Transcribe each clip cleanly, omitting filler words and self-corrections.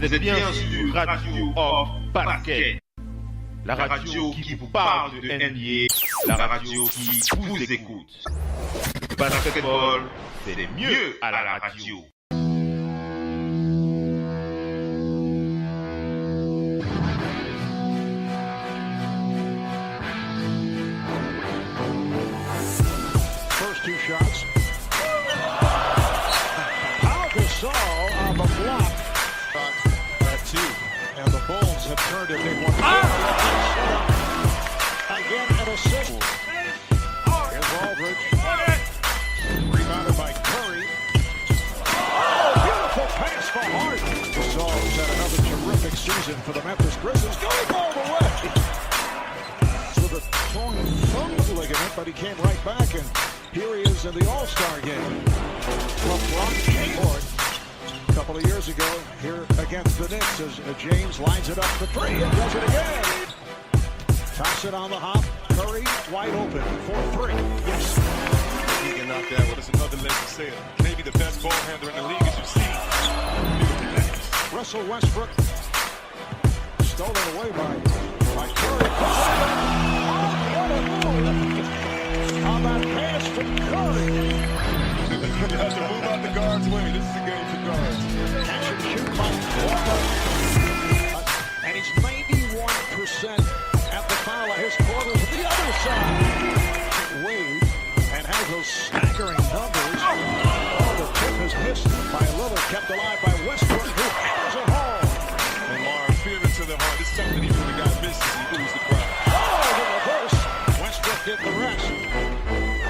Vous êtes bien sur Radio Hors Parquet. La radio qui vous parle de NBA, la radio qui vous écoute. Basketball, c'est mieux à la radio. First two shots. Pau Gasol on the block. That two. And the Bulls have turned it. They want again an assist. Here's Aldridge. Rebounded by Curry. Oh, beautiful pass for Harden. Gasol's had another terrific season for the Memphis Grizzlies. Going all the way. With a torn thumb ligament, but he came right back, and here he is in the All-Star game. LeBron James. A couple of years ago, here against the Knicks, as James lines it up for three and does it again. Toss it on the hop. Curry wide open for three. Yes. He can knock that. Well, it's another leg to say it. Maybe the best ball handler in the league, as you've seen. Russell Westbrook stolen away by Curry. On that pass from Curry. You have to move out the guard's way. This is a game for guards. Catch and shoot by Walker. And he's 91% at the foul at his quarters to the other side. Wade and has those staggering numbers. Oh, the tip is missed by Lillard, kept alive by Westbrook, who hammers it home. Lamar, fear into the heart. This is something even when the guy misses, he moves the crowd. Oh, the reverse. Westbrook did the rest.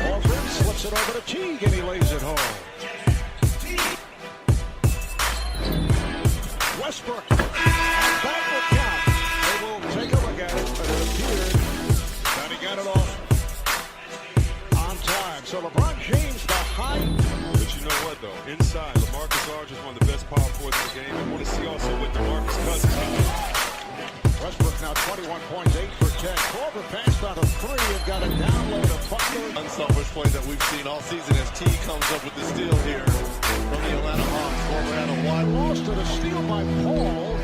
Aldridge slips it over to Teague, and he lays it home. Westbrook, and that will count. They will take a look at it, but it appeared that he got it off on time. So LeBron James behind. But you know what, though? Inside, LaMarcus Aldridge is one of the best power forwards in the game. I want to see also what DeMarcus Cousins can do. Westbrook now 21 points, 8 for 10. Korver passed on a three and got it down low to Butler. Unselfish play that we've seen all season as T comes up with the steal here from the Atlanta Hawks. Korver had a wide Lost to the steal by Paul.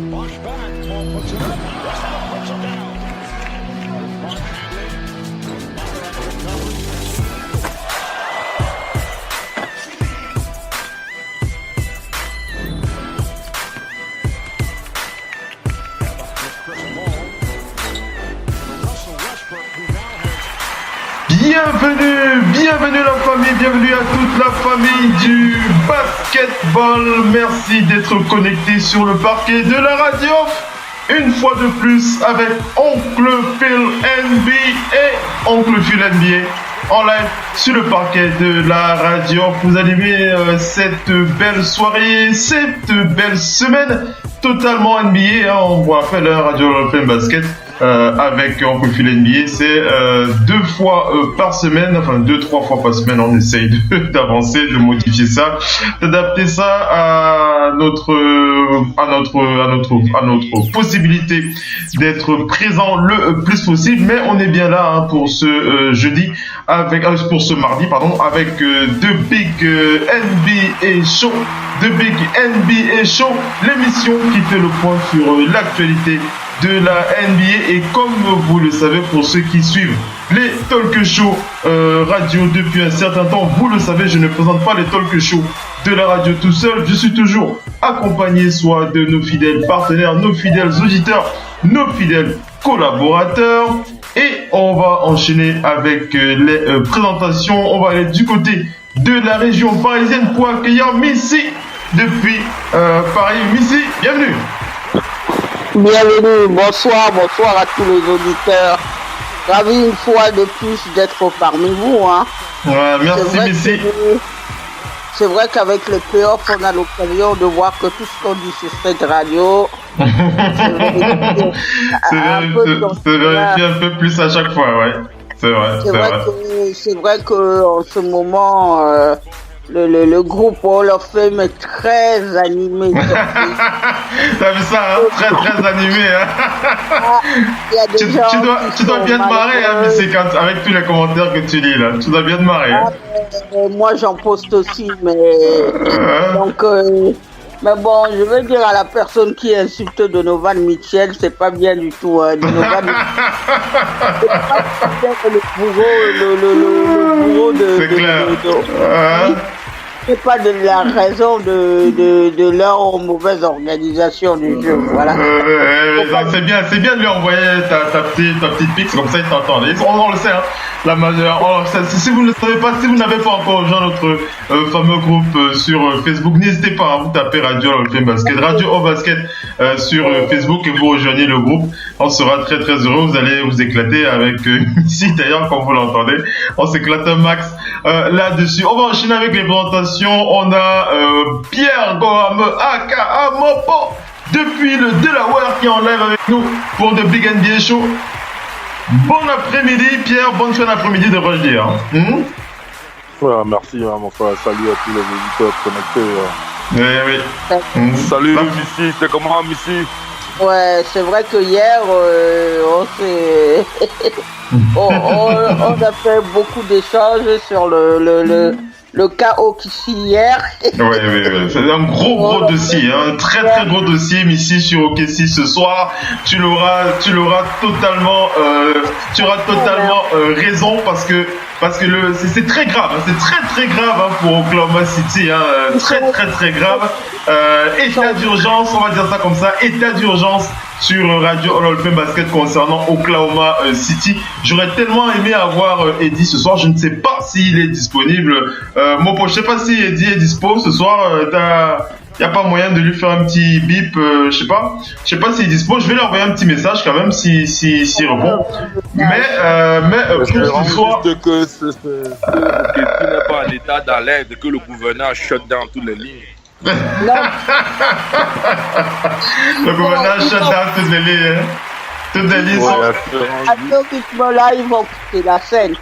Bosch back. Paul puts it up. Westbrook puts it down. Bosch handling. Butler on the recovery. Bienvenue la famille, bienvenue à toute la famille du basketball. Merci d'être connecté sur le parquet de la radio. Une fois de plus avec Oncle Phil NBA et Oncle Phil NBA en live sur le parquet de la radio. Vous animez cette belle soirée, cette belle semaine totalement NBA. On vous rappelle Radio Open Basket. Avec Oncle Phil NBA, c'est 2 fois par semaine, enfin 2-3 fois par semaine, on essaye d'avancer, de modifier ça, d'adapter ça à notre possibilité d'être présent le plus possible. Mais on est bien là pour ce jeudi, pour ce mardi, avec The Big NBA Show, The Big NBA Show, l'émission qui fait le point sur l'actualité de la NBA. Et comme vous le savez, pour ceux qui suivent les talk shows radio depuis un certain temps, vous le savez, je ne présente pas les talk shows de la radio tout seul. Je suis toujours accompagné soit de nos fidèles partenaires, nos fidèles auditeurs, nos fidèles collaborateurs. Et on va enchaîner avec les présentations. On va aller du côté de la région parisienne pour accueillir Missy depuis Paris. Missy, bienvenue. Bienvenue, bonsoir à tous les auditeurs. Ravi une fois de plus d'être parmi vous. Hein. Ouais, merci Missy. C'est vrai qu'avec les playoffs, on a l'occasion de voir que tout ce qu'on dit sur cette radio, c'est vérifié un peu plus à chaque fois, ouais. C'est vrai. C'est vrai qu'en ce moment, le groupe Hall of Fame est très animé. T'as vu ça, hein? Très animé. Hein? Tu dois bien te marrer, hein, Missy, avec tous les commentaires que tu lis là. Tu dois bien te marrer. Hein? Moi, j'en poste aussi, mais donc Mais bon, je veux dire à la personne qui insulte Donovan Mitchell, c'est pas bien du tout. Donovan c'est pas le bourreau C'est clair. C'est pas de la raison de leur mauvaise organisation du jeu. Voilà. C'est bien de lui envoyer ta petite pique, comme ça ils t'entendent. On le sait, hein. Si vous ne le savez pas, si vous n'avez pas encore rejoint notre fameux groupe sur Facebook, n'hésitez pas à vous taper Radio All Basket, Radio All Basket sur Facebook et vous rejoignez le groupe. On sera très très heureux. Vous allez vous éclater avec ici d'ailleurs, comme vous l'entendez. On s'éclate un max là-dessus. On va enchaîner avec les présentations. On a Pierre Gorame aka Mopo depuis le Delaware qui est en live avec nous pour The Big NBA Show. Bon après-midi Pierre, bonne fin d'après-midi de redire. Ouais, merci mon frère, salut à tous les visiteurs connectés. Oui. Salut Missy, c'est comment Missy? Ouais, c'est vrai que hier on a fait beaucoup d'échanges sur le cas OKC hier. Oui. C'est un gros dossier, un très gros dossier, Missy, sur OKC ce soir. Tu l'auras totalement, raison parce que c'est très grave, c'est très grave pour Oklahoma City, très grave. État d'urgence, on va dire ça comme ça, état d'urgence sur Radio All Basket concernant Oklahoma City. J'aurais tellement aimé avoir Eddie ce soir, je ne sais pas s'il est disponible. Mopo, je sais pas si Eddie est dispo ce soir. Y a pas moyen de lui faire un petit bip, je sais pas s'il est dispo. Je vais lui envoyer un petit message quand même s'il répond. Mais pour ce soir, juste que tu n'es pas en état d'alerte, que le gouverneur shut down toutes les lignes. Le gouverneur shut down toutes les lignes. Toutes les lignes sont... Là, ils vont quitter la scène.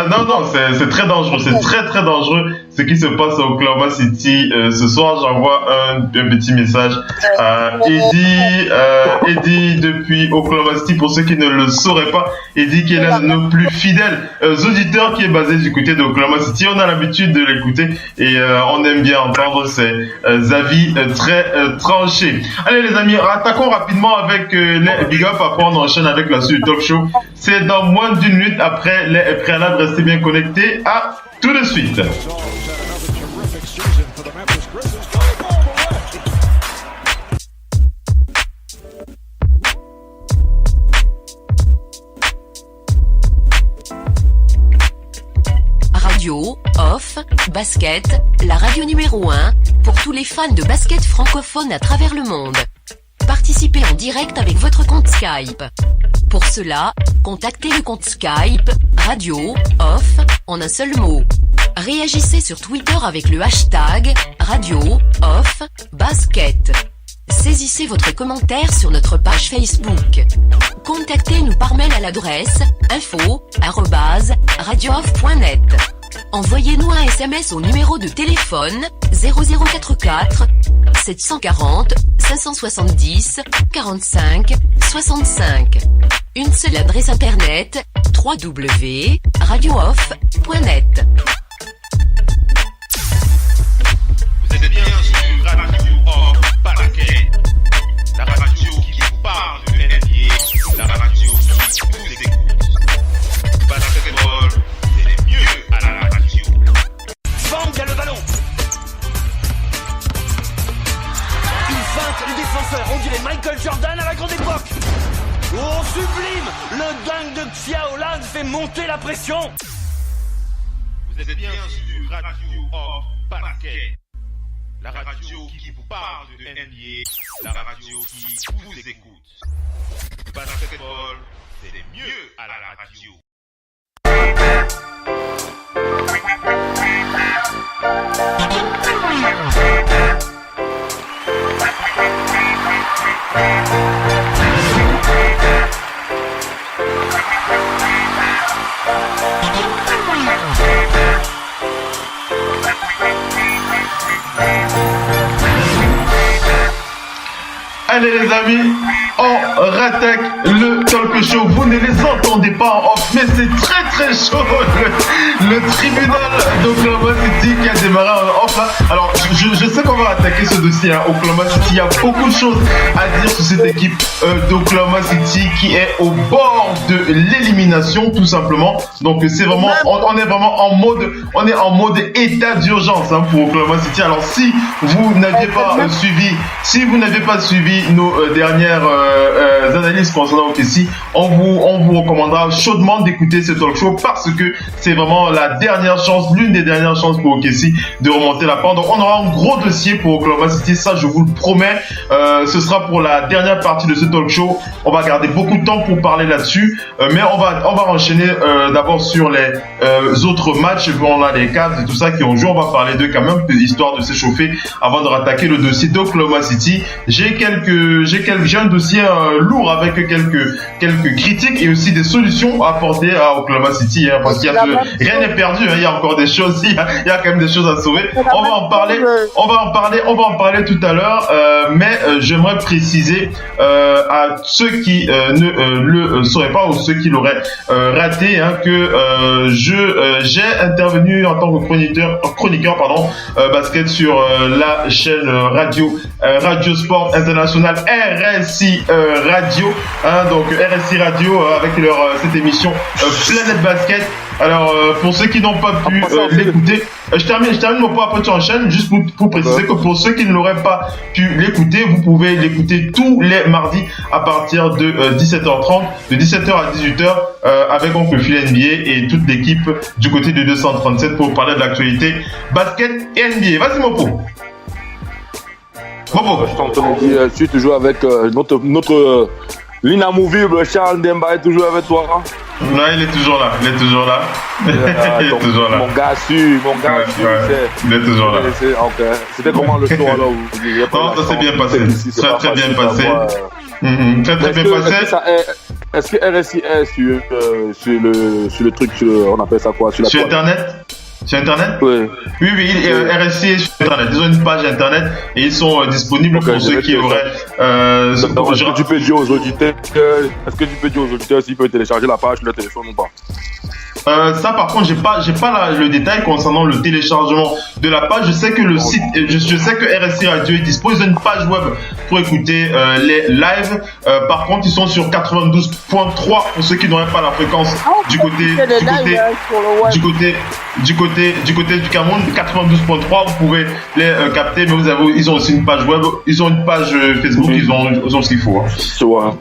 Non, c'est très dangereux. C'est très dangereux ce qui se passe à Oklahoma City. Ce soir, j'envoie un petit message à Eddie depuis Oklahoma City. Pour ceux qui ne le sauraient pas, Eddie qui est l'un de nos plus fidèles auditeurs qui est basé du côté d'Oklahoma City. On a l'habitude de l'écouter et on aime bien entendre ses avis très tranchés. Allez les amis, attaquons rapidement avec les Big Up. Après on enchaîne avec la suite du talk show. C'est dans moins d'une minute après les préalables. Restez bien connectés. À tout de suite. Radio, off, basket, la radio numéro 1 pour tous les fans de basket francophone à travers le monde. Participez en direct avec votre compte Skype. Pour cela, contactez le compte Skype Radio Off en un seul mot. Réagissez sur Twitter avec le hashtag Radio Off Basket. Saisissez votre commentaire sur notre page Facebook. Contactez-nous par mail à l'adresse info@radiooff.net. Envoyez-nous un SMS au numéro de téléphone 0044 740 570 45 65. Une seule adresse internet www.radiooff.net. Vous êtes bien sur Radio Off Basket, la radio qui vous parle de NBA, la radio qui vous écoute. Basketball, c'est mieux à la radio. Bang, il y a le ballon. Il feinte le défenseur, on dirait Michael Jordan à la grande époque. Oh, sublime. Le dingue de Xiaolan fait monter la pression. Vous êtes bien sur Radio Off Basket, la radio qui vous parle de NBA, la radio qui vous écoute. Basketball, c'est mieux à la radio. Allez les amis, on rattaque le talk show. Vous ne les entendez pas en off, mais c'est très très chaud. Le tribunal d'Oklahoma City qui a démarré en off là. Alors, je sais qu'on va attaquer ce dossier, hein. Oklahoma City, il y a beaucoup de choses à dire sur cette équipe d'Oklahoma City qui est au bord de l'élimination, tout simplement. Donc, c'est vraiment, on est vraiment en mode état d'urgence, hein, pour Oklahoma City. Alors, si vous n'aviez pas suivi nos dernières analyses concernant OKC, on vous recommandera chaudement d'écouter ce talk show parce que c'est vraiment la dernière chance, l'une des dernières chances pour OKC de remonter la pente. Donc on aura un gros dossier pour Oklahoma City, ça je vous le promets. Ce sera pour la dernière partie de ce talk show. On va garder beaucoup de temps pour parler là-dessus, mais on va enchaîner d'abord sur les autres matchs. On a les Cavs et tout ça qui ont joué. On va parler d'eux quand même, histoire de s'échauffer avant de rattaquer le dossier d'Oklahoma City. J'ai un dossier lourd avec quelques critiques et aussi des solutions à apporter à Oklahoma City, hein, parce qu'il y a rien n'est perdu, hein, il y a encore des choses, il y a quand même des choses à sauver. On va en parler tout à l'heure, mais j'aimerais préciser à ceux qui ne le sauraient pas ou ceux qui l'auraient raté, hein, que j'ai intervenu en tant que chroniqueur basket sur la chaîne Radio Sport International, RSI Radio, hein, donc RSI Radio avec cette émission Planète Basket. Alors pour ceux qui n'ont pas pu l'écouter, je termine mon point, après tu enchaînes, juste pour préciser que pour ceux qui ne l'auraient pas pu l'écouter, vous pouvez l'écouter tous les mardis à partir de 17h30, de 17h à 18h avec Oncle Phil NBA et toute l'équipe du côté de 237 pour parler de l'actualité basket et NBA. Vas-y mon pot. Je t'entends dire, je suis toujours avec notre l'inamovible Charles Demba est toujours avec toi. Non, il est toujours là. Il est toujours là. Mon gars sûr. Il est toujours là. Okay. C'était comment le show alors? Non, ça s'est bien passé. Très bien passé. Très bien passé. Est-ce que RSI est sur le truc, on appelle ça quoi? Sur Internet? Sur Internet? Oui, RSI est sur Internet. Ils ont une page Internet et ils sont disponibles pour ceux qui auraient. Est-ce que tu peux dire aux auditeurs s'ils peuvent télécharger la page sur le téléphone ou pas? Ça par contre j'ai pas le détail concernant le téléchargement de la page. Je sais que le site, je sais que RSI Radio est dispo. Ils ont une page web pour écouter les lives. Par contre ils sont sur 92.3 pour ceux qui n'auraient pas la fréquence du côté du Cameroun. 92.3 vous pouvez les capter, mais ils ont aussi une page web, ils ont une page Facebook, ils ont ce qu'il faut. Tu vois,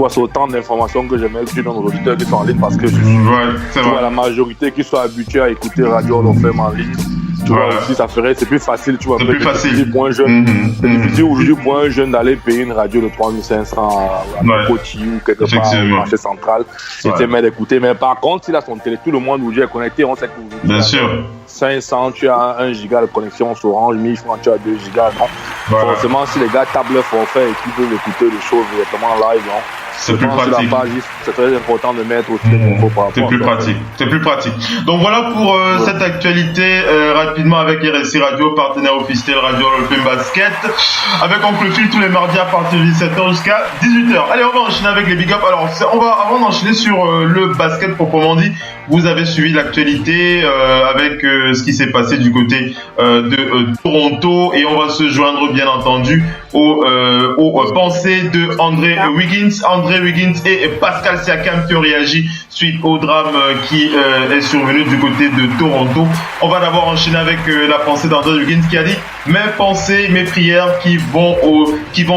c'est autant d'informations que j'aimerais que tu donnes aux auditeurs qui sont en ligne parce que tu vois, la majorité qui sont habitués à écouter Radio Hall of Fame en ligne, tu vois, aussi ça ferait, c'est plus facile, tu vois. C'est plus facile pour un jeune. C'est difficile aujourd'hui pour un jeune d'aller payer une radio de 3500 à Coty ou quelque part au marché central et te mettre d'écouter. Mais par contre, s'il a son télé, tout le monde aujourd'hui est connecté, on sait que vous bien sûr. 500, tu as 1 giga de connexion sur Orange, 1000 francs, tu as 2 gigas. Donc, forcément, si les gars tapent leur forfait et qu'ils veulent écouter les choses directement live, c'est plus pratique. C'est très important de mettre aussi les infos par rapport. C'est plus pratique. Donc voilà pour cette actualité rapidement avec RSI Radio, partenaire officiel Radio Hall of Fame Basket, avec Oncle Phil tous les mardis à partir de 17h jusqu'à 18h. Allez, on va enchaîner avec les big up. Alors, avant d'enchaîner sur le basket proprement dit, vous avez suivi l'actualité avec ce qui s'est passé du côté de Toronto et on va se joindre bien entendu aux pensées de André Wiggins et Pascal Siakam qui ont réagi suite au drame qui est survenu du côté de Toronto. On va d'abord enchaîner avec la pensée d'André Wiggins qui a dit « Mes pensées, mes prières qui vont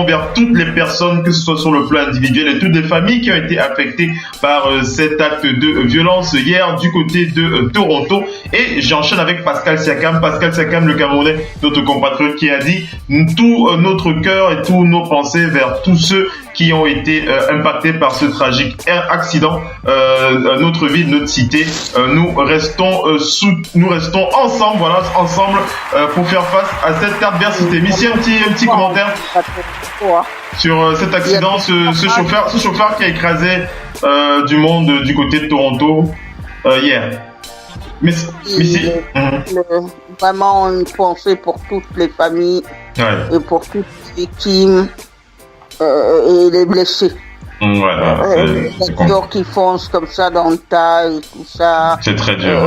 vers toutes les personnes, que ce soit sur le plan individuel et toutes les familles qui ont été affectées par cet acte de violence hier du côté de Toronto. » Et j'enchaîne avec Pascal Siakam, le Camerounais, notre compatriote qui a dit « Tout notre cœur et tous nos pensées vers tous ceux qui ont été impactés par ce tragique accident. Notre ville, notre cité, nous restons ensemble, pour faire face à cette adversité. Missy, un petit commentaire sur cet accident, ce chauffeur qui a écrasé du monde du côté de Toronto hier. Missy. Vraiment une pensée pour toutes les familles et pour toutes les victimes. et les blessés. Ouais, les voitures qui foncent comme ça dans le tas et tout ça. C'est très dur.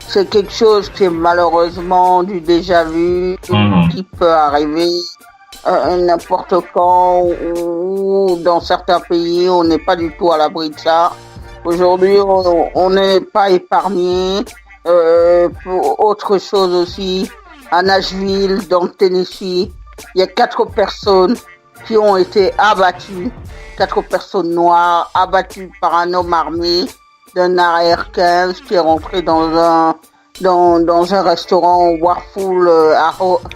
C'est quelque chose qui est malheureusement du déjà vu, qui peut arriver n'importe quand, ou dans certains pays, on n'est pas du tout à l'abri de ça. Aujourd'hui, on n'est pas épargné. Pour autre chose aussi, à Nashville, dans le Tennessee, il y a 4 personnes qui ont été abattues, 4 personnes noires abattues par un homme armé d'un AR-15 qui est rentré dans un restaurant Waffle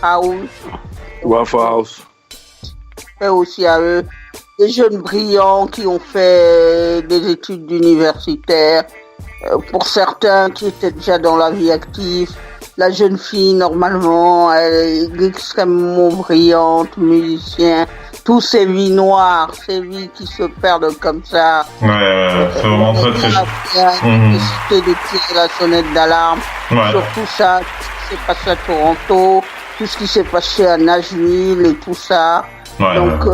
House. Et aussi à eux, des jeunes brillants qui ont fait des études universitaires, pour certains qui étaient déjà dans la vie active. La jeune fille, normalement, elle est extrêmement brillante, musicien. Tous ces vies noires, ces vies qui se perdent comme ça. Ouais, c'est vraiment très triste. De tirer la sonnette d'alarme. Sur tout ça, tout ce qui s'est passé à Toronto, tout ce qui s'est passé à Nashville et tout ça. Donc,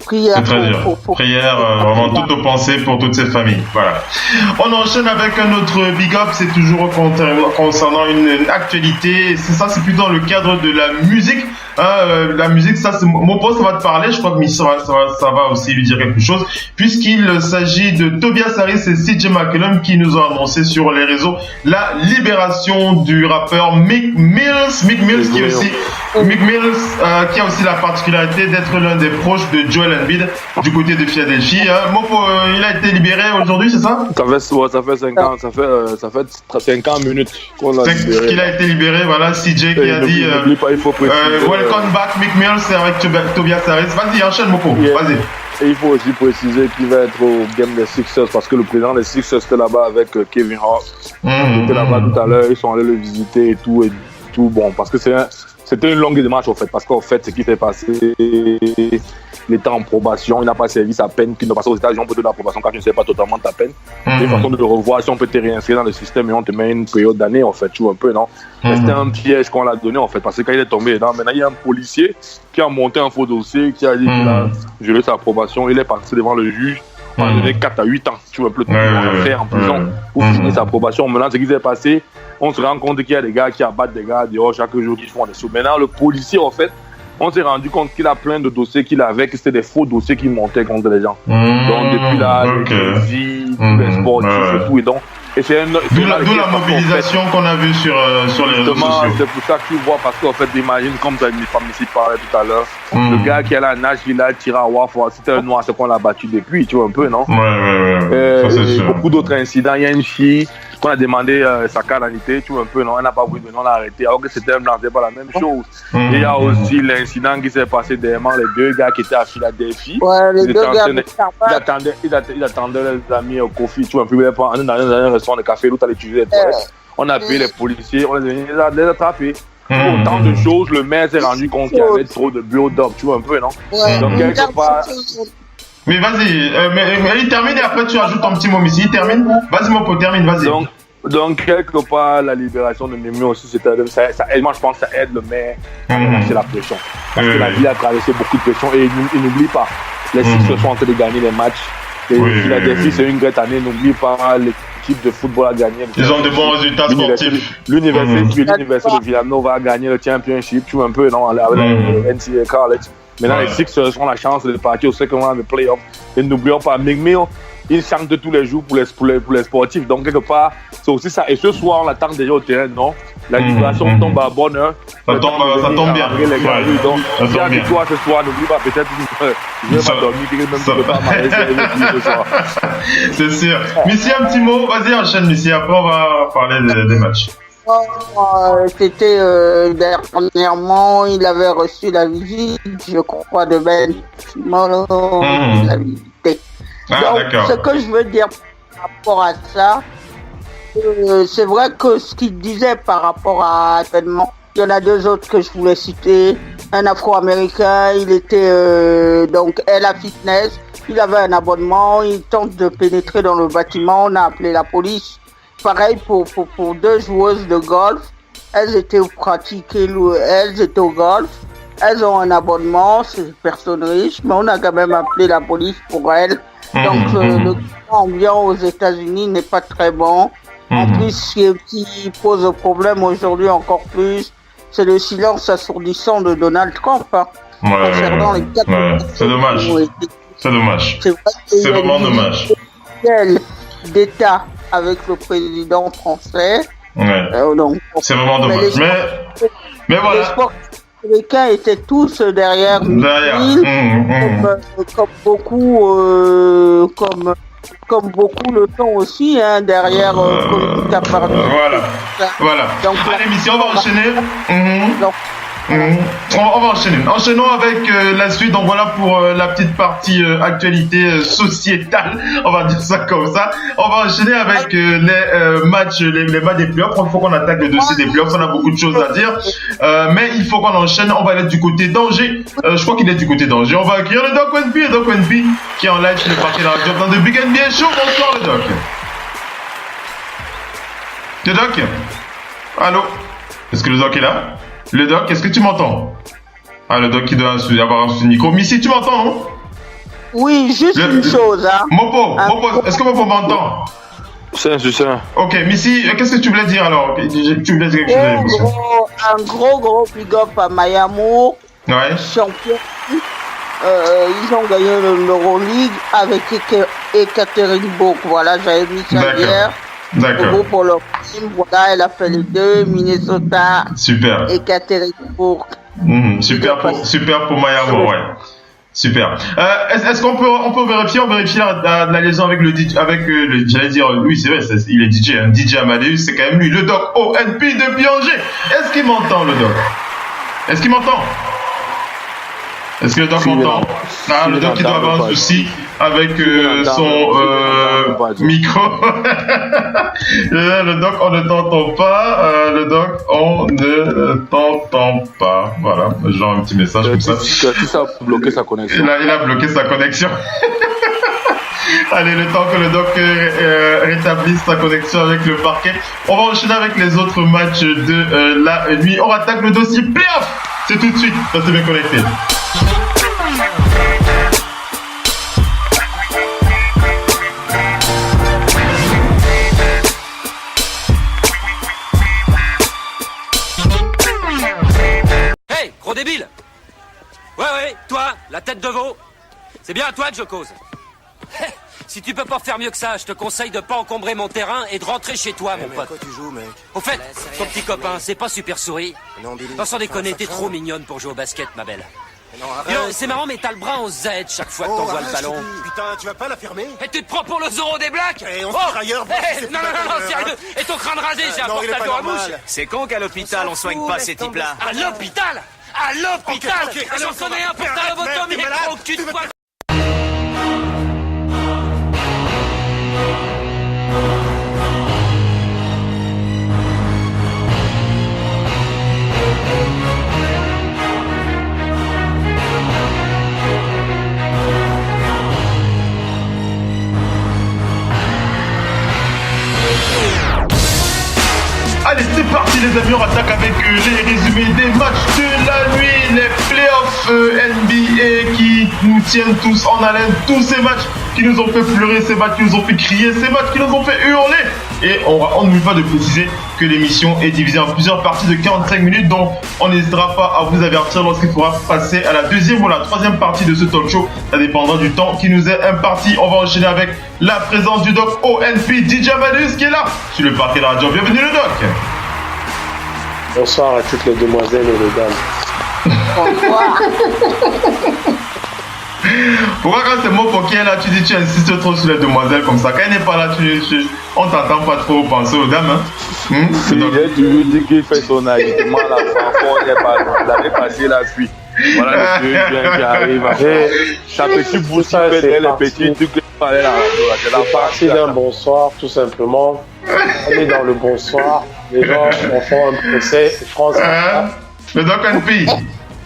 prière. C'est très dur. Prière, vraiment toutes nos pensées pour toutes ces familles. Voilà. On enchaîne avec un autre big up, c'est toujours concernant une actualité. C'est plutôt dans le cadre de la musique. La musique, ça, c'est mon poste, ça va te parler. Je crois que Miss ça va aussi lui dire quelque chose, puisqu'il s'agit de Tobias Harris et CJ McCollum qui nous ont annoncé sur les réseaux la libération du rappeur Meek Mills qui a aussi la particularité d'être l'un des proches de Joel Embiid du côté de Philadelphie. Mopo, il a été libéré aujourd'hui, c'est ça? Ça fait 5 ans, ça fait 5 minutes qu'on l'a libéré. Qu'il a été libéré, voilà, CJ qui a dit welcome back Meek Mills avec Tobias Harris. Vas-y, enchaîne Mopo, vas-y. Et il faut aussi préciser qu'il va être au game des Sixers parce que le président des Sixers était là-bas avec Kevin Hart. Il était là-bas tout à l'heure, ils sont allés le visiter et tout bon, parce que c'était une longue démarche en fait, parce qu'en fait, ce qui s'est passé, il était en probation, il n'a pas servi sa peine, qu'il ne passe aux États-Unis, on peut te donner la probation quand tu ne sais pas totalement ta peine. Une façon de revoir si on peut te réinscrire dans le système et on te met une période d'année en fait, tu vois un peu, non? C'était un piège qu'on l'a donné en fait, parce que quand il est tombé dedans, maintenant il y a un policier qui a monté un faux dossier, qui a dit qu'il a gelé sa probation, il est passé devant le juge. On a donné 4 à 8 ans, tu vois, un peu de temps à faire en prison pour finir sa probation. Maintenant, ce qui s'est passé, on se rend compte qu'il y a des gars qui abattent des gars dehors chaque jour qui font des sous. Maintenant, le policier, en fait, on s'est rendu compte qu'il a plein de dossiers qu'il avait, que c'était des faux dossiers qu'il montait contre les gens. Donc, depuis là, les vies, les sportifs et tout. Et donc, d'où la mobilisation en fait, qu'on a vue sur les réseaux sociaux. C'est pour ça que tu vois, parce qu'en fait, imagine, comme tu as ici parlait tout à l'heure, le gars qui est là à Nashville, il a tiré à Waffle, c'était un noir, c'est qu'on l'a battu depuis, tu vois un peu, non? Ouais. Ça, c'est sûr. Beaucoup d'autres incidents. Il y a une fille qu'on a demandé sa canalité, tu vois un peu, non? Elle n'a pas voulu donner, on l'a arrêté, alors que c'était un blanc, c'est pas la même chose. Et il y a aussi l'incident qui s'est passé derrière les 2 gars qui étaient à Philadelphie. Ouais, les 2 gars. Il attendait les amis au coffee, tu vois un peu, il dans un restaurant de café, l'autre allait utiliser les toilettes. On a appelé les policiers, on les a attrapés. Autant de choses, le maire s'est rendu compte qu'il y avait trop de build-up, tu vois un peu, non? Donc quelque part... Mais vas-y, mais il termine et après tu ajoutes un petit mot ici. Il termine. Vas-y mon pote, termine, vas-y. Donc quelque part, la libération de Mimi aussi, ça aide, moi je pense que ça aide le maire à lancer la pression. Parce que la ville a traversé beaucoup de pression et il n'oublie pas, les Sixers sont en train de gagner les matchs. Et Philadelphie, c'est une grande année, n'oublie pas, l'équipe de football a gagné. Ils ont de bons résultats sportifs. L'université de Villanova a gagné le championship, tu vois un peu, non, avec le NCAA College. Maintenant, les Sixers ont la chance de partir au second round de playoffs. Et n'oublions pas, Meek Mill, il chante tous les jours pour les sportifs. Donc, quelque part, c'est aussi ça. Et ce soir, on l'attend déjà au terrain, non? La libération tombe à bonne heure. Ça tombe bien. Donc, si à toi ce soir, n'oublie pas, peut-être, je vais pas dormir, même ne pas m'arrêter ce soir. C'est sûr. Missy, un petit mot. Vas-y, enchaîne, Missy. Après, on va parler des matchs. C'était dernièrement, il avait reçu la visite, je crois, de Ben Simon. La visite. Donc, ce que je veux dire par rapport à ça, c'est vrai que ce qu'il disait par rapport à l'événement, il y en a 2 autres que je voulais citer. Un Afro-Américain, il était donc Ella Fitness, il avait un abonnement, il tente de pénétrer dans le bâtiment, on a appelé la police. Pareil pour 2 joueuses de golf, elles étaient au golf, elles ont un abonnement, c'est des personnes riches, mais on a quand même appelé la police pour elles. Donc le climat ambiant aux États-Unis n'est pas très bon. En plus, ce qui pose problème aujourd'hui encore plus, c'est le silence assourdissant de Donald Trump. Concernant les 4 c'est dommage. C'est dommage. C'est vraiment dommage. D'État avec le président français. Donc, c'est vraiment dommage. Mais voilà. Les sportifs américains étaient tous derrière comme beaucoup le sont aussi derrière Colin Kaepernick. Voilà. Donc, allez, l'émission, on va enchaîner. On va enchaîner. Enchaînons avec la suite. Donc voilà pour la petite partie actualité sociétale. On va dire ça comme ça. On va enchaîner avec les matchs des playoffs. Il faut qu'on attaque le dossier des playoffs. On a beaucoup de choses à dire. Mais il faut qu'on enchaîne. On va aller du côté d'Angers. Je crois qu'il est du côté d'Angers. On va accueillir le Doc Wenpi. Le Doc Wenpi qui est en live sur le parquet de la radio dans The Big NBA Show. Bonsoir le Doc. Le Doc. Allô. Est-ce que le Doc est là? Le Doc, est-ce que tu m'entends? Ah, le Doc qui doit avoir un micro. Missy, tu m'entends, non? Oui, juste une chose. Mopo, est-ce que Mopo m'entend? C'est ça. Ok, Missy, qu'est-ce que tu voulais dire alors? Tu voulais dire quelque chose? Un gros big up à Mayamour. Ouais. Champion. Ils ont gagné l'Euroleague avec Ekaterinbourg. Voilà, j'avais mis ça hier. D'accord. Pour leur team, voilà, elle a fait les deux, Minnesota. Super. Et Ekaterinbourg. Super pour Mayamour, ouais. Super. Est-ce qu'on peut vérifier la liaison avec j'allais dire, oui, c'est vrai, il est DJ, DJ Amadeus, c'est quand même lui, le Doc ONP de Angers. Est-ce qu'il m'entend, le Doc? Est-ce qu'il m'entend? Est-ce que le Doc m'entend? Ah, le Doc qui doit avoir un souci avec son micro. Le Doc, on ne t'entend pas. Le Doc, on ne t'entend pas. Voilà, genre un petit message comme ça. Ça a bloqué sa connexion. Il a bloqué sa connexion. Allez, le temps que le Doc rétablisse sa connexion avec le parquet, on va enchaîner avec les autres matchs de la nuit. On attaque le dossier playoff. C'est tout de suite. Restez bien connectés. Hey, gros débile! Ouais, toi, la tête de veau, c'est bien à toi que je cause. Si tu peux pas faire mieux que ça, je te conseille de pas encombrer mon terrain et de rentrer chez toi, mon pote. Quoi tu joues, mec? Au fait, ton petit copain, c'est pas super souris. Non, Billy. Non, sans déconner, t'es trop mignonne pour jouer au basket, ma belle. Non, c'est marrant, mais t'as le bras en Z chaque fois que t'envoies le ballon. Putain, tu vas pas la fermer? Et tu te prends pour le Zorro des Blacks? Et on se tire ailleurs. Non, sérieux. Et ton crâne rasé, j'ai un porte-à-dos à mouche. C'est con qu'à l'hôpital on soigne pas ces types-là. À l'hôpital? À l'hôpital? J'en connais un pour ta lobotomie, gros cul de poids. Allez, c'est parti les amis, on attaque avec les résumés des matchs de la nuit, les playoffs NBA qui nous tiennent tous en haleine, tous ces matchs qui nous ont fait pleurer, ces matchs qui nous ont fait crier, ces matchs qui nous ont fait hurler. Et on n'oublie pas de préciser que l'émission est divisée en plusieurs parties de 45 minutes, donc on n'hésitera pas à vous avertir lorsqu'il faudra passer à la deuxième ou la troisième partie de ce talk show. Ça dépendra du temps qui nous est imparti. On va enchaîner avec la présence du Doc ONP, DJ Amadeus qui est là sur le parquet de la radio. Bienvenue le Doc. Bonsoir à toutes les demoiselles et les dames. Bonsoir. Pourquoi quand c'est moi pour qui est là, tu dis tu insistes trop sur les demoiselles comme ça? Quand elle n'est pas là, on t'entend pas trop penser aux dames. Il a toujours dit qu'il fait son alignement à la fin, on n'est pas là. L'année passée, la pluie. Voilà le Dieu qui arrive. Ta petite bouche, ça fait les petits trucs qui parlaient la radio. C'est la partie d'un bonsoir, tout simplement. On est dans le bonsoir. Les gens en font un procès. France. Le Doc NP,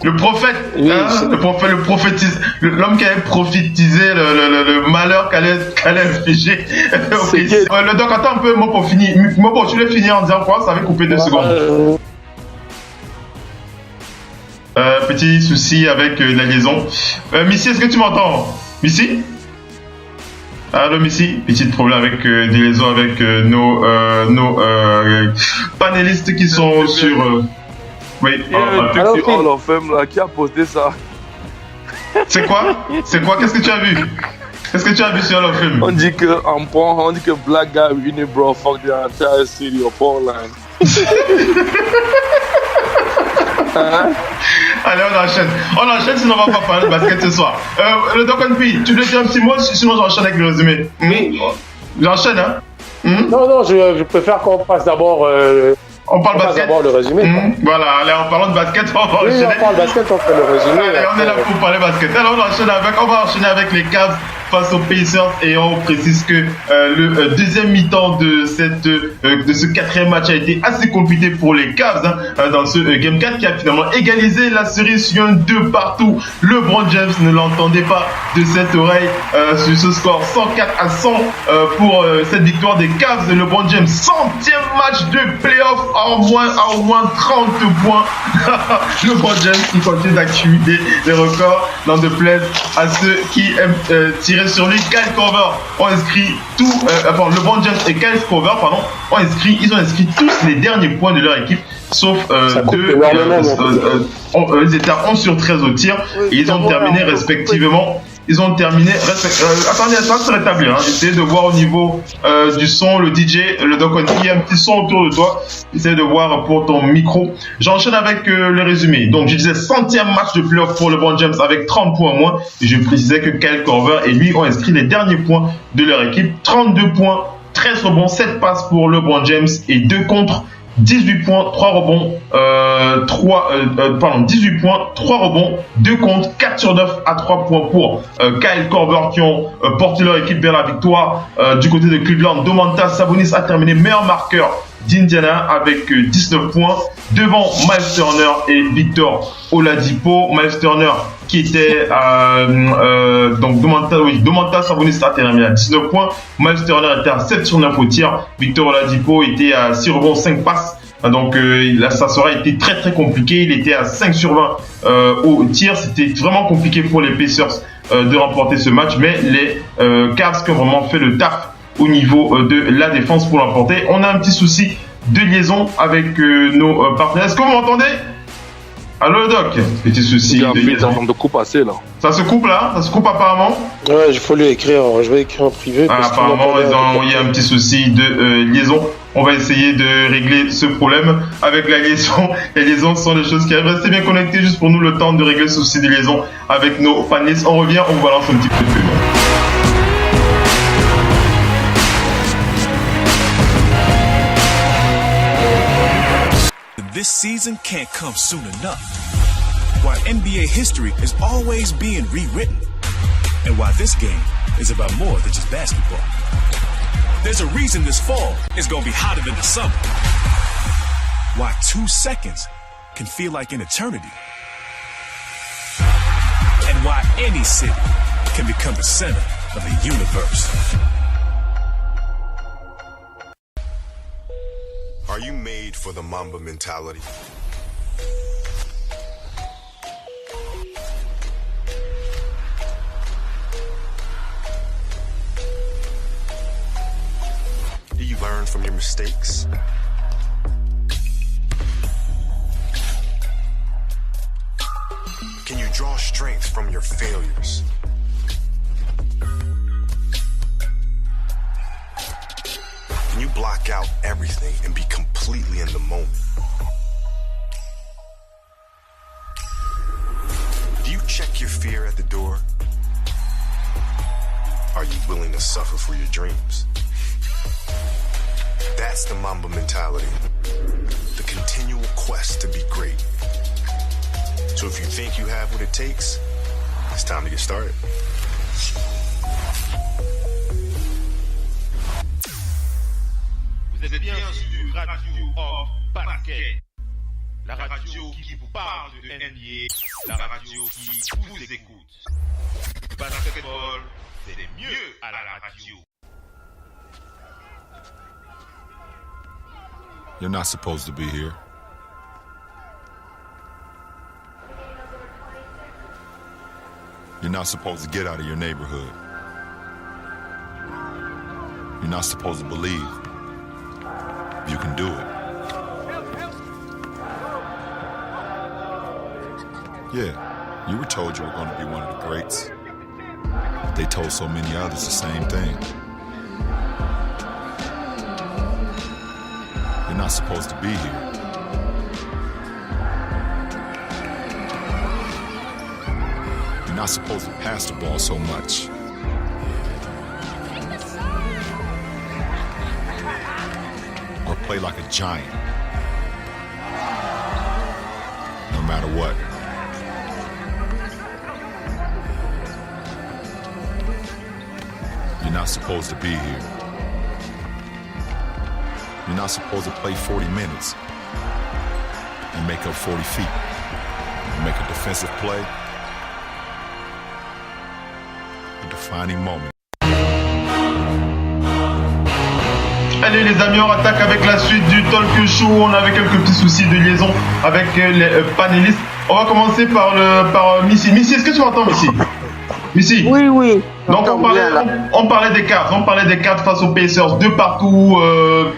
le prophète, oui, le prophétise, l'homme qui avait prophétisé le malheur qu'allait infliger. Le Doc, attends un peu, Mopo, fini. Mopo, tu l'as fini en disant quoi? Ça avait coupé 2 secondes. petit souci avec la liaison. Missy, est-ce que tu m'entends? Missy? Allô Missy? Petit problème avec des liaisons avec nos panélistes qui sont sur... Oui. Il y a un truc sur Hall of Fame là, qui a posté ça. C'est quoi? C'est quoi? Qu'est-ce que tu as vu? Qu'est-ce que tu as vu sur Hall of Fame? On dit que en porn, on dit que Black Guy Winnie Bro fuck the entire city of Portland. Hein? Allez, on enchaîne sinon on va pas parler de basket ce soir. Le Doc P, tu voulais dire un petit mot, sinon j'enchaîne avec le résumé. Oui. J'enchaîne, hein? Non, je préfère qu'on passe d'abord... On parle basket. D'abord le résumé. Voilà, allez, en parlant de basket, on va enchaîner. On parle basket, on fait le résumé. Allez, on est là pour parler basket. Alors, on va enchaîner avec les Cavs face aux Pacers et on précise que le deuxième mi-temps de ce quatrième match a été assez compliqué pour les Cavs dans ce Game 4 qui a finalement égalisé la série sur un 2 partout. LeBron James ne l'entendait pas de cette oreille sur ce score 104-100 pour cette victoire des Cavs. LeBron James, 100e match de playoff à au moins 30 points. LeBron James qui continue d'accumuler les records, n'en déplaise à ceux qui aiment tirer sur lui. Kyle Korver ont inscrit LeBron James et Kyle Korver ils ont inscrit tous les derniers points de leur équipe sauf ils étaient à 11 sur 13 au tir et ils ont terminé respectivement. Attendez, ça va se rétablir. Essayez de voir au niveau du son, le DJ, le Doc, il y a un petit son autour de toi. Essayez de voir pour ton micro. J'enchaîne avec le résumé. Donc, je disais 100e match de playoff pour LeBron James avec 30 points en moins. Et je précisais que Kyle Korver et lui ont inscrit les derniers points de leur équipe. 32 points, 13 rebonds, 7 passes pour LeBron James et 2 contre. 18 points, 3 rebonds, 18 points, 3 rebonds, 2 contre, 4 sur 9 à 3 points pour Kyle Korver qui ont porté leur équipe vers la victoire. Du côté de Cleveland, Domantas Sabonis a terminé meilleur marqueur d'Indiana avec 19 points devant Miles Turner et Victor Oladipo. Miles Turner qui était donc Domantas Sabonis a terminé à 19 points. Miles Turner était à 7 sur 9 au tir. Victor Oladipo était à 6 rebonds, 5 passes. Donc ça aurait été très très compliqué. Il était à 5 sur 20 au tir. C'était vraiment compliqué pour les Pacers de remporter ce match. Mais les Cavs qui ont vraiment fait le taf au niveau de la défense pour l'emporter. On a un petit souci de liaison avec nos partenaires. Est-ce que vous m'entendez? Allô Doc? Petit souci de liaison. Ça coupe assez là. Ça se coupe là? Ça se coupe apparemment? Ouais, il faut lui écrire. Je vais écrire en privé. Apparemment, il y a un petit souci de liaison. On va essayer de régler ce problème avec la liaison. Les liaisons sont des choses qui arrivent. Restez bien connectés juste pour nous le temps de régler ce souci de liaison avec nos panélistes. On revient, on vous balance un petit peu de pub. This season can't come soon enough. Why NBA history is always being rewritten. And why this game is about more than just basketball. There's a reason this fall is going to be hotter than the summer. Why 2 seconds can feel like an eternity. And why any city can become the center of the universe. Are you made for the Mamba mentality? Do you learn from your mistakes? Can you draw strength from your failures? Can you block out everything and be completely in the moment? Do you check your fear at the door? Are you willing to suffer for your dreams? That's the Mamba mentality. The continual quest to be great. So if you think you have what it takes, it's time to get started. Vous êtes bien sur Radio Hors Basket, la radio qui vous parle de NBA, la radio qui vous écoute. Basketball, c'est mieux à la radio. You're not supposed to be here. You're not supposed to get out of your neighborhood. You're not supposed to believe you can do it. Yeah, you were told you were going to be one of the greats. But they told so many others the same thing. You're not supposed to be here. You're not supposed to pass the ball so much. Or play like a giant. No matter what. You're not supposed to be here. You're not supposed to play 40 minutes and make up 40 feet and make a defensive play. A defining moment. Allez les amis, on attaque avec la suite du talk show. On avait quelques petits soucis de liaison avec les panélistes. On va commencer par Missy. Missy, est-ce que tu m'entends, Missy? Missy? Oui. Donc on parlait des cartes. On parlait des cartes face aux Pacers de partout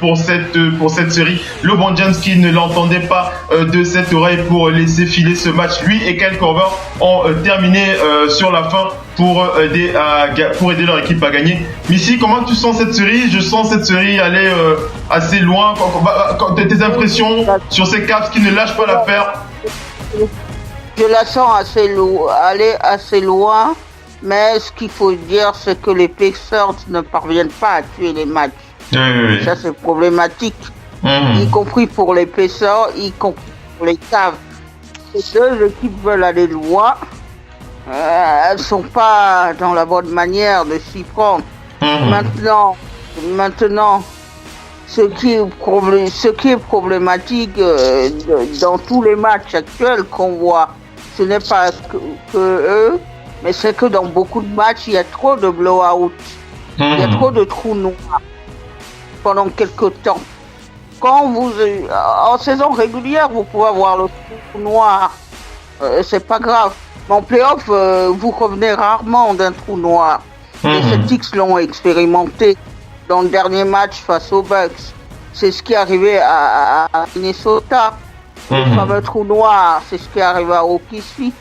pour cette série. LeBron James qui ne l'entendait pas de cette oreille pour laisser filer ce match. Lui et Kyle Korver ont terminé sur la fin pour aider leur équipe à gagner. Missy, comment tu sens cette série? Je sens cette série aller assez loin. Tes impressions sur ces Cavs qui ne lâchent pas l'affaire? Je la sens aller assez loin. Mais ce qu'il faut dire, c'est que les Pacers ne parviennent pas à tuer les matchs. Oui. Ça, c'est problématique. Y compris pour les Pacers, y compris pour les Cavs. Les deux équipes veulent aller loin. Elles ne sont pas dans la bonne manière de s'y prendre. Maintenant, ce qui est problématique dans tous les matchs actuels qu'on voit, ce n'est pas que eux, mais c'est que dans beaucoup de matchs, il y a trop de blowout. Il y a trop de trous noirs pendant quelques temps. En saison régulière, vous pouvez avoir le trou noir. C'est pas grave. Mais en playoff, vous revenez rarement d'un trou noir. Les Celtics l'ont expérimenté dans le dernier match face aux Bucks. C'est ce qui est arrivé à Minnesota. Le fameux trou noir, c'est ce qui est arrivé à OKC.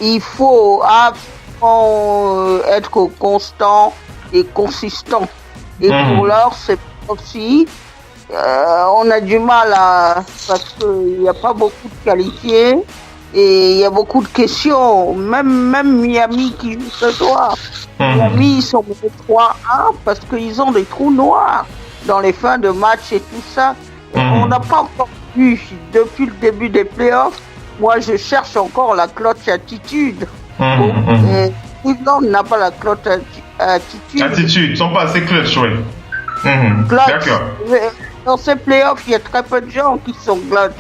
Il faut absolument être constant et consistant. Et pour l'heure, c'est aussi, on a du mal parce qu'il n'y a pas beaucoup de qualifiés et il y a beaucoup de questions. Même Miami qui joue ce soir, Miami ils sont 3-1 parce qu'ils ont des trous noirs dans les fins de match et tout ça. On n'a pas encore vu depuis le début des playoffs. Moi, je cherche encore la clutch attitude. Cleveland n'a pas la clutch attitude. Ils sont pas assez clutch, oui. D'accord. Dans ces playoffs, il y a très peu de gens qui sont clutch.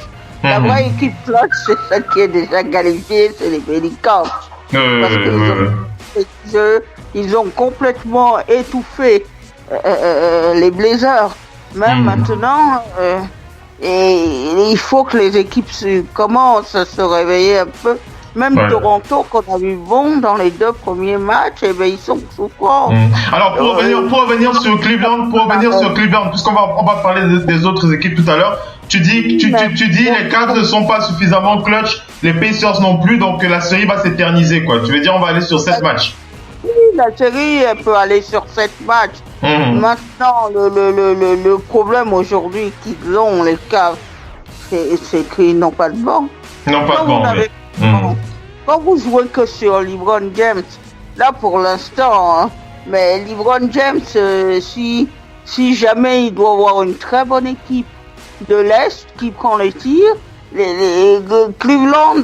La vraie équipe clutch, c'est celle qui est déjà qualifiée, c'est les Pelicans. Parce qu'ils ont complètement étouffé les Blazers. Même maintenant... Et il faut que les équipes commencent à se réveiller un peu. Même Toronto, qu'on a vu bon dans les 2 premiers matchs, et ils sont souffrants. Alors pour revenir sur Cleveland, puisqu'on va parler des autres équipes tout à l'heure, tu dis les Cavs ne sont pas suffisamment clutch, les Pacers non plus, donc la série va s'éterniser, quoi. Tu veux dire on va aller sur 7 matchs? Oui, la série elle peut aller sur 7 matchs. Maintenant, le problème aujourd'hui qu'ils ont, les Cavs, c'est qu'ils n'ont pas de banc. Quand vous jouez que sur LeBron James, là pour l'instant, mais LeBron James, si jamais il doit avoir une très bonne équipe de l'Est qui prend les tirs, les Cleveland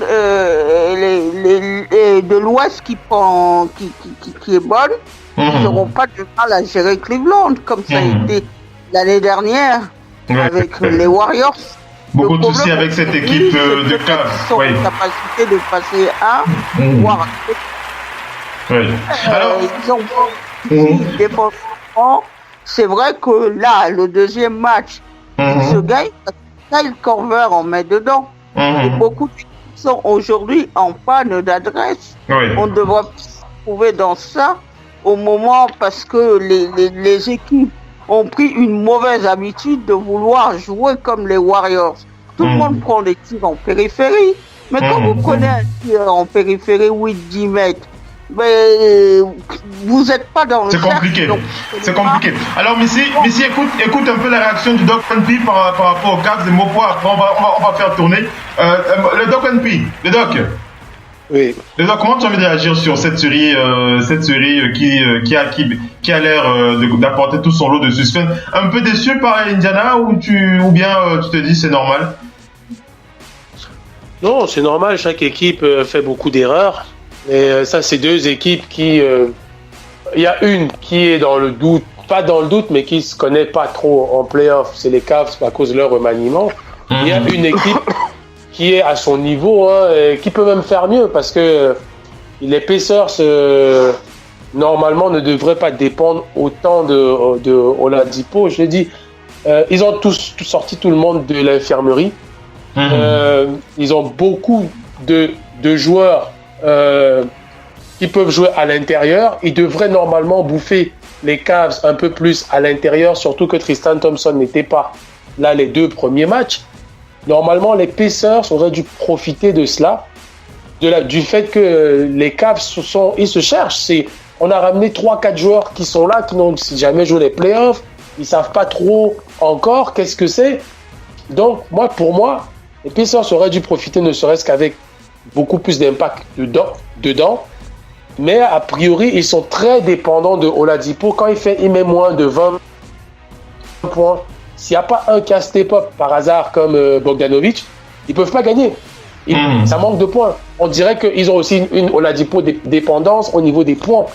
de l'Ouest qui est bonne, ils n'auront pas de mal à gérer Cleveland comme ça a été l'année dernière avec les Warriors. Beaucoup de soucis avec cette équipe de Cavs. Ils ont la capacité de passer voire alors, ils ont défensivement. C'est vrai que là, le deuxième match, il se gagne parce que Kyle Korver en met dedans. Et beaucoup d'équipes sont aujourd'hui en panne d'adresse. Oui. On devrait se trouver dans ça au moment parce que les équipes ont pris une mauvaise habitude de vouloir jouer comme les Warriors. Tout le monde prend des tirs en périphérie, mais quand vous prenez un tir en périphérie 8-10 mètres, vous n'êtes pas dans le cercle. C'est compliqué. Alors, Missy, écoute un peu la réaction du Doc NP par rapport aux Cavs de Mopo. Après, on va faire tourner. Le Doc NP, le Doc. Oui. Le Doc, comment tu as envie de réagir sur cette série qui a l'air d'apporter tout son lot de suspense? Un peu déçu par Indiana ou bien tu te dis c'est normal? Non, c'est normal. Chaque équipe fait beaucoup d'erreurs. Et ça, c'est deux équipes qui... Il y a une qui est dans le doute, pas dans le doute, mais qui ne se connaît pas trop en play-off. C'est les Cavs à cause de leur remaniement. Il y a une équipe qui est à son niveau, et qui peut même faire mieux, parce que les Pacers, normalement, ne devraient pas dépendre autant de Oladipo. Je l'ai dit, ils ont tous sorti tout le monde de l'infirmerie. Ils ont beaucoup de joueurs qui peuvent jouer à l'intérieur. Ils devraient normalement bouffer les Cavs un peu plus à l'intérieur, surtout que Tristan Thompson n'était pas là les 2 premiers matchs. Normalement, les Pacers auraient dû profiter de cela, du fait que les Cavs ils se cherchent. On a ramené 3-4 joueurs qui sont là, qui n'ont jamais joué les playoffs. Ils ne savent pas trop encore qu'est-ce que c'est. Donc, pour moi, les Pacers auraient dû profiter, ne serait-ce qu'avec beaucoup plus d'impact dedans. Mais a priori, ils sont très dépendants de Oladipo. Quand il met moins de 20 points, s'il n'y a pas un qui a step up par hasard comme Bogdanovic, ils ne peuvent pas gagner. Ça manque de points. On dirait qu'ils ont aussi une Oladipo dépendance au niveau des points.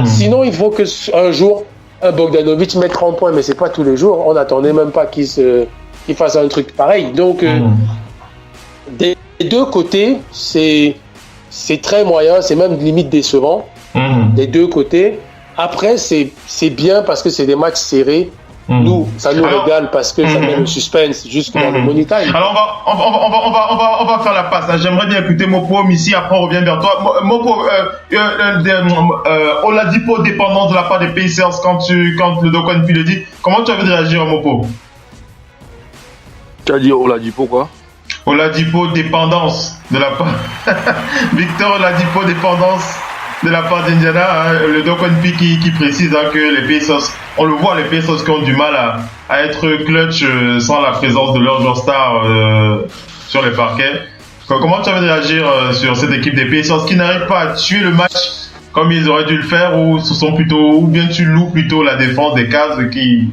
Sinon, il faut qu'un jour, un Bogdanovic mette 30 points, mais ce n'est pas tous les jours. On n'attendait même pas qu'il fasse un truc pareil. Donc, des deux côtés, c'est très moyen, c'est même limite décevant. Des deux côtés. Après, c'est bien parce que c'est des matchs serrés. Nous, ça nous régale parce que ça met le suspense jusque dans le money time. Alors on va faire la passe. J'aimerais bien écouter Mopo, Missy, après on revient vers toi. Mopo, Oladipo dépendance de la part des Pacers quand le Doc NP le dit. Comment tu avais de réagir, Mopo? Tu as dit Oladipo quoi? Oladipo dépendance de la part Victor Oladipo dépendance de la part d'Indiana, le Doc NP qui précise que les Pacers, on le voit, les Pacers qui ont du mal à être clutch sans la présence de leur joueur star sur les parquets. Comment tu avais de réagir sur cette équipe des Pacers qui n'arrive pas à tuer le match comme ils auraient dû le faire, ou bien tu loues plutôt la défense des Cavs qui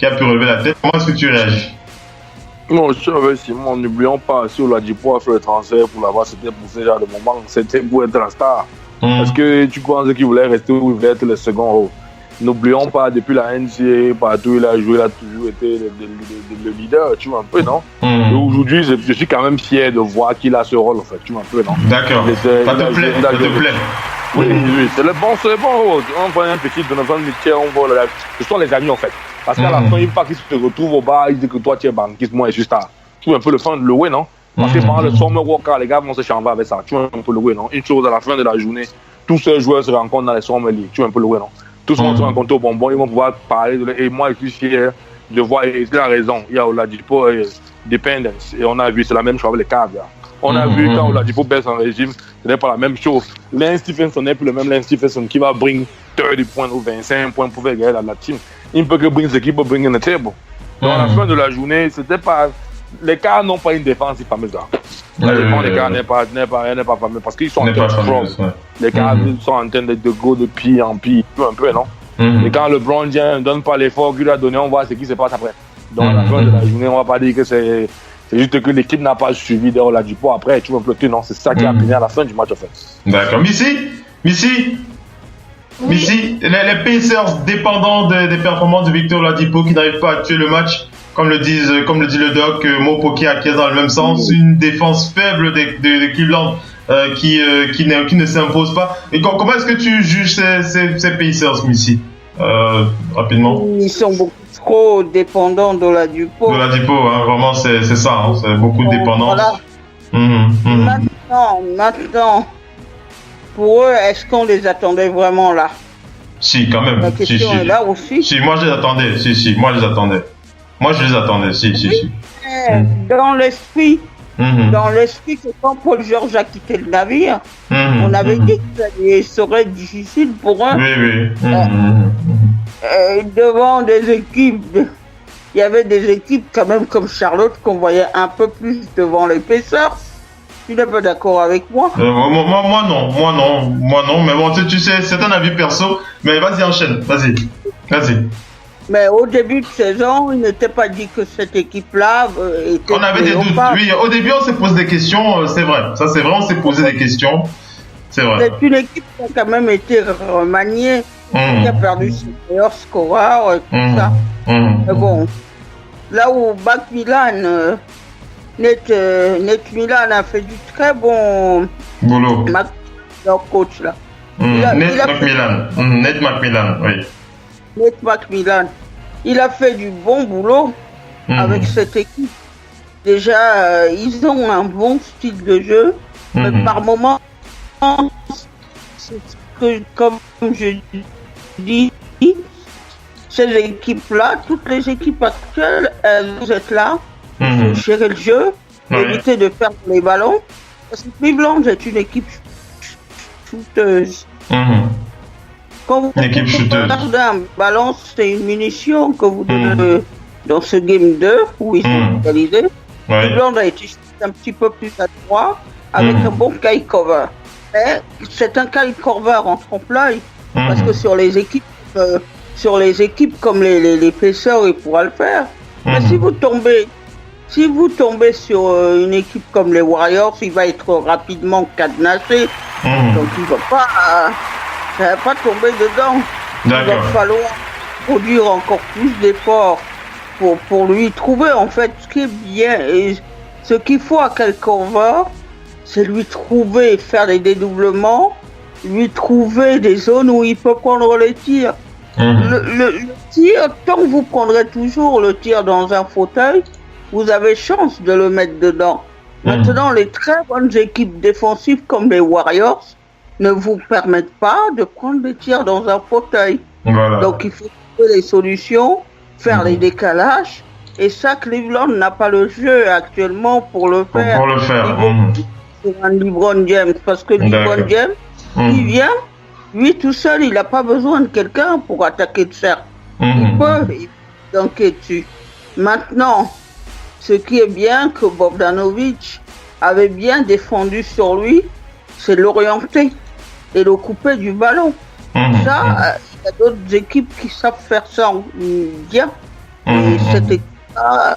a pu relever la tête? Comment est-ce que tu réagis? Non, je suis avec Simon, n'oublions pas, si Oladipo a fait le transfert pour l'avoir, c'était pour ce genre de moment, c'était pour être la star. Est-ce que tu penses qu'il voulait rester ou il voulait être le second rôle? N'oublions pas, depuis la NCAA, partout il a joué, il a toujours été le leader, tu vois un peu, non? Et aujourd'hui, je suis quand même fier de voir qu'il a ce rôle, en fait, tu vois un peu, non? D'accord, ça te plaît, ça te plaît. Oui, c'est le bon rôle. On voit un petit Donovan Mitchell, on voit ce sont les amis, en fait. Parce qu'à la fin, une fois qu'il se retrouve au bar, il dit que toi, tu es banquiste, moi, je suis star. Tu vois un peu le fun de louer, non? Parce que pendant le Summer Walker, les gars vont se chamber avec ça. Tu vois un peu louer, non? Une chose, à la fin de la journée, tous ces joueurs se rencontrent dans les Summer League. Tu vois un peu louer, non? Tous vont se rencontrer au bonbon, ils vont pouvoir parler. Et moi, je suis fier de voir, et il a raison, il y a Oladipo Dependence. Et on a vu, c'est la même chose avec les Cavs. On a vu quand Oladipo baisse en régime, ce n'est pas la même chose. Lance Stephenson n'est plus le même Lance Stephenson qui va bring 30 points ou 25 points pour faire gagner la team. Il ne peut que bring ce qu'il peut bring in the table. Donc, à la fin de la journée, c'était pas. Les Cavs n'ont pas une défense si fameuse là. La défense des Cavs n'est pas fameuse parce qu'ils sont en train de cross. Les Cavs sont en train de go de pied en pied, un peu, non? Et quand LeBron James ne donne pas l'effort qu'il a donné, on voit ce qui se passe après. Donc, à la fin de la journée, on ne va pas dire que c'est juste que l'équipe n'a pas suivi de Oladipo après, tu vois, non? C'est ça qui a fini à la fin du match, en fait. D'accord. Missy, les Pacers dépendants des performances de Victor Oladipo qui n'arrivent pas à tuer le match, comme le dit le Doc, Mopo qui acquiesce dans le même sens, une défense faible de Cleveland qui ne s'impose pas. Et comment est-ce que tu juges ces Pacers, Missy, rapidement? Ils sont beaucoup trop dépendants d'Oladipo. Oladipo, vraiment, c'est ça, c'est beaucoup de dépendance. Maintenant, pour eux, est-ce qu'on les attendait vraiment là? Si, quand même. La question est là aussi. Si, moi je les attendais. Moi je les attendais. Si. Dans l'esprit que quand Paul George a quitté le navire, on avait dit que ça serait difficile pour eux. Oui. Devant des équipes, il y avait des équipes quand même comme Charlotte qu'on voyait un peu plus devant les Pacers. Tu n'es pas d'accord avec moi? Moi non, mais bon, tu sais, c'est un avis perso, mais vas-y, enchaîne, vas-y. Mais au début de saison, il n'était pas dit que cette équipe-là était... On avait des doutes, oui, au début on s'est posé des questions, c'est vrai, ça c'est vrai, on s'est posé des questions, c'est vrai. C'est une équipe qui a quand même été remaniée, qui a perdu ses meilleurs scoreurs et tout ça. Mais bon, là où Macmillan... Net Milan a fait du très bon boulot. Leur coach là. Net Macmillan, oui. Net Macmillan. Il a fait du bon boulot avec cette équipe. Déjà, ils ont un bon style de jeu, mais par moments, comme je dis, ces équipes-là, toutes les équipes actuelles, vous êtes là. Il faut gérer le jeu, éviter de perdre les ballons. Parce que Cleveland est une équipe shooteuse. Quand vous perdez un ballon, c'est une munition que vous donnez dans ce game 2 où ils sont égalisés. Cleveland a été un petit peu plus adroit avec un bon key cover. Mais c'est un key cover en trompe-l'œil parce que sur les équipes comme les Pacers, ils pourraient le faire. Mais si vous tombez sur une équipe comme les Warriors, il va être rapidement cadenassé. Donc il ne va pas tomber dedans. Il va falloir produire encore plus d'efforts pour lui trouver en fait ce qui est bien. Et ce qu'il faut à Kyle Korver, c'est lui trouver, faire des dédoublements, lui trouver des zones où il peut prendre les tirs. Le tir, tant que vous prendrez toujours le tir dans un fauteuil, vous avez chance de le mettre dedans. Maintenant, les très bonnes équipes défensives comme les Warriors ne vous permettent pas de prendre des tirs dans un fauteuil. Donc, il faut trouver des solutions, faire les décalages. Et ça, Cleveland n'a pas le jeu actuellement pour le faire. C'est un LeBron James. Parce que LeBron James, il vient, lui tout seul, il n'a pas besoin de quelqu'un pour attaquer le cercle. Il peut dunker dessus. Maintenant, ce qui est bien que Bogdanovic avait bien défendu sur lui, c'est l'orienter et le couper du ballon. Ça, il y a d'autres équipes qui savent faire ça bien. Et cette équipe-là,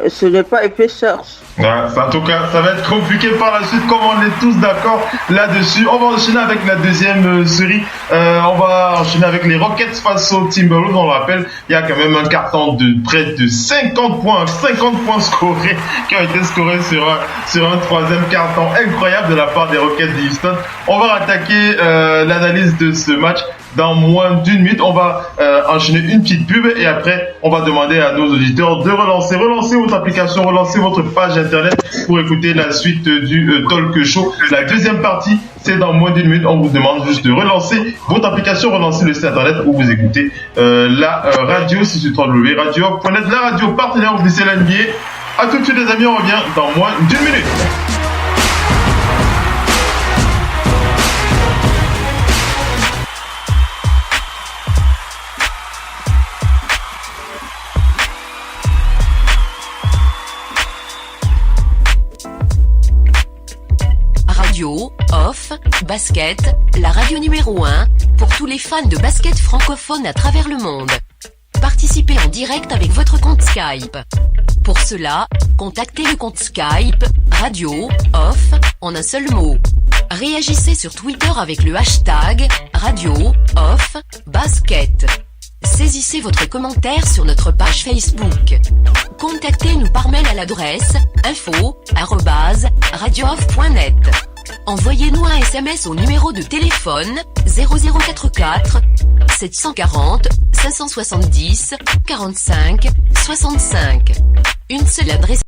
ce n'est pas Pacers. En tout cas, ça va être compliqué par la suite, comme on est tous d'accord là-dessus. On va enchaîner avec la deuxième série. On va enchaîner avec les Rockets face aux Timberwolves. On le rappelle, il y a quand même un carton de près de 50 points scorés qui ont été scorés sur un troisième carton incroyable de la part des Rockets de Houston. On va attaquer l'analyse de ce match dans moins d'une minute. On va enchaîner une petite pub et après on va demander à nos auditeurs de relancer votre application, relancer votre page internet pour écouter la suite du talk show. La deuxième partie, c'est dans moins d'une minute. On vous demande juste de relancer votre application, relancer le site internet où vous écoutez la radio, c'est sur www.radio.net, la radio partenaire officielle NBA. A tout de suite les amis, on revient dans moins d'une minute. Off, Basket, la radio numéro 1 pour tous les fans de basket francophone à travers le monde. Participez en direct avec votre compte Skype. Pour cela, contactez le compte Skype Radio Off en un seul mot. Réagissez sur Twitter avec le hashtag Radio Off Basket. Saisissez votre commentaire sur notre page Facebook. Contactez-nous par mail à l'adresse info@radiooff.net. Envoyez-nous un SMS au numéro de téléphone 0044 740 570 45 65. Une seule adresse.